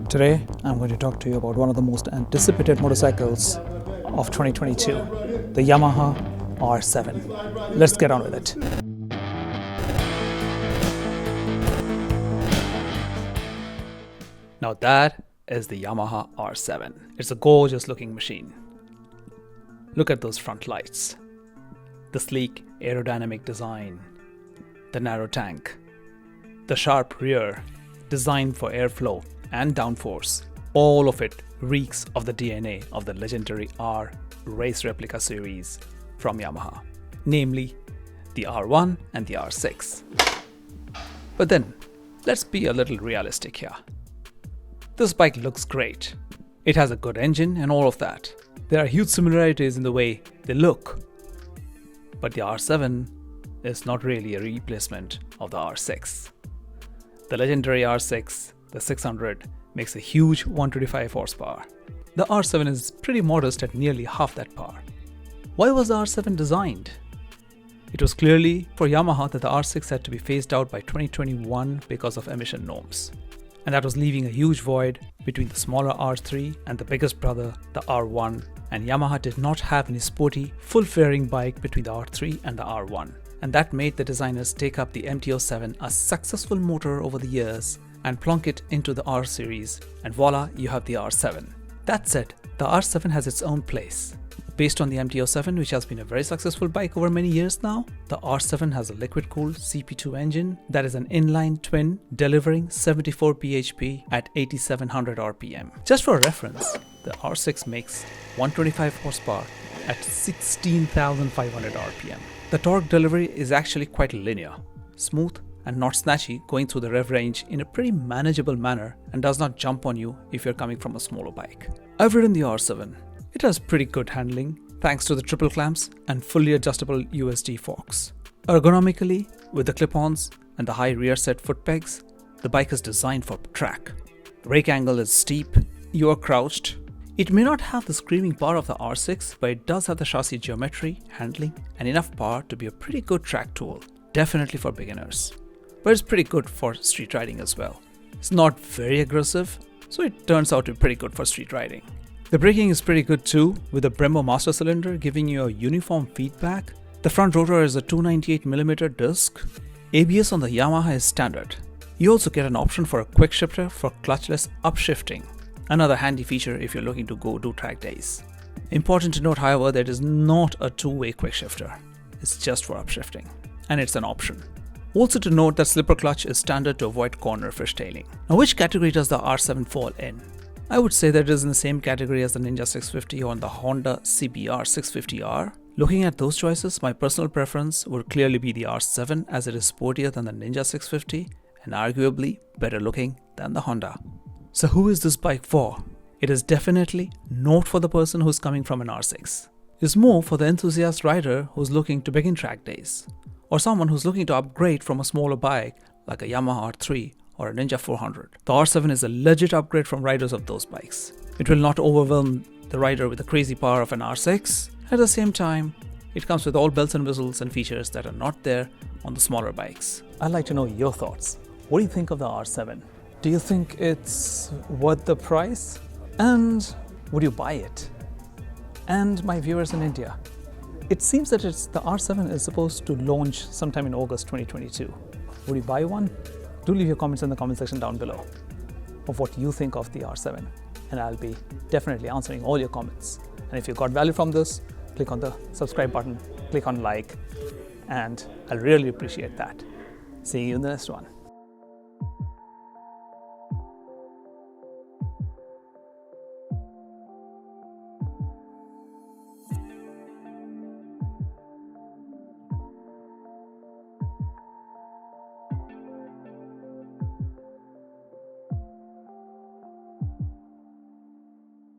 Today, I'm going to talk to you about one of the most anticipated motorcycles of 2022, the Yamaha R7. Let's get on with it. Now that is the Yamaha R7. It's a gorgeous looking machine. Look at those front lights, the sleek aerodynamic design, the narrow tank, the sharp rear designed for airflow and downforce. All of it reeks of the DNA of the legendary R race replica series from Yamaha, namely the R1 and the R6. But then, let's be a little realistic here. This bike looks great. It has a good engine and all of that. There are huge similarities in the way they look. But the R7 is not really a replacement of the R6. The legendary R6, the 600, makes a huge 125 horsepower. The R7 is pretty modest at nearly half that power. Why was the R7 designed? It was clearly for Yamaha that the R6 had to be phased out by 2021 because of emission norms. And that was leaving a huge void between the smaller R3 and the biggest brother, the R1, and Yamaha did not have any sporty, full-fairing bike between the R3 and the R1. And that made the designers take up the MT-07, a successful motor over the years, and plonk it into the R series, and voila, you have the R7. That said, the R7 has its own place. Based on the MT-07, which has been a very successful bike over many years now, the R7 has a liquid-cooled CP2 engine that is an inline twin delivering 74 bhp at 8700 RPM. Just for reference, the R6 makes 125 horsepower at 16,500 RPM. The torque delivery is actually quite linear, smooth and not snatchy, going through the rev range in a pretty manageable manner and does not jump on you if you're coming from a smaller bike. I've ridden the R7. It has pretty good handling thanks to the triple clamps and fully adjustable USD forks. Ergonomically, with the clip-ons and the high rear set foot pegs, the bike is designed for track. The rake angle is steep, you are crouched. It may not have the screaming power of the R6, but it does have the chassis geometry, handling, and enough power to be a pretty good track tool, definitely for beginners. But it's pretty good for street riding as well. It's not very aggressive, so it turns out to be pretty good for street riding. The braking is pretty good too, with the Brembo master cylinder giving you a uniform feedback. The front rotor is a 298mm disc. ABS on the Yamaha is standard. You also get an option for a quick shifter for clutchless upshifting. Another handy feature if you're looking to go do track days. Important to note, however, that it is not a two-way quick shifter. It's just for upshifting, and it's an option. Also to note that slipper clutch is standard to avoid corner fishtailing. Now, which category does the R7 fall in? I would say that it is in the same category as the Ninja 650 or the Honda CBR 650R. Looking at those choices, my personal preference would clearly be the R7 as it is sportier than the Ninja 650 and arguably better looking than the Honda. So who is this bike for? It is definitely not for the person who's coming from an R6. It's more for the enthusiast rider who's looking to begin track days, or someone who's looking to upgrade from a smaller bike like a Yamaha R3 or a Ninja 400. The R7 is a legit upgrade from riders of those bikes. It will not overwhelm the rider with the crazy power of an R6. At the same time, it comes with all bells and whistles and features that are not there on the smaller bikes. I'd like to know your thoughts. What do you think of the R7? Do you think it's worth the price? And would you buy it? And my viewers in India, it seems that the R7 is supposed to launch sometime in August 2022. Would you buy one? Do leave your comments in the comment section down below of what you think of the R7, and I'll be definitely answering all your comments. And if you got value from this, click on the subscribe button, click on like, and I'll really appreciate that. See you in the next one.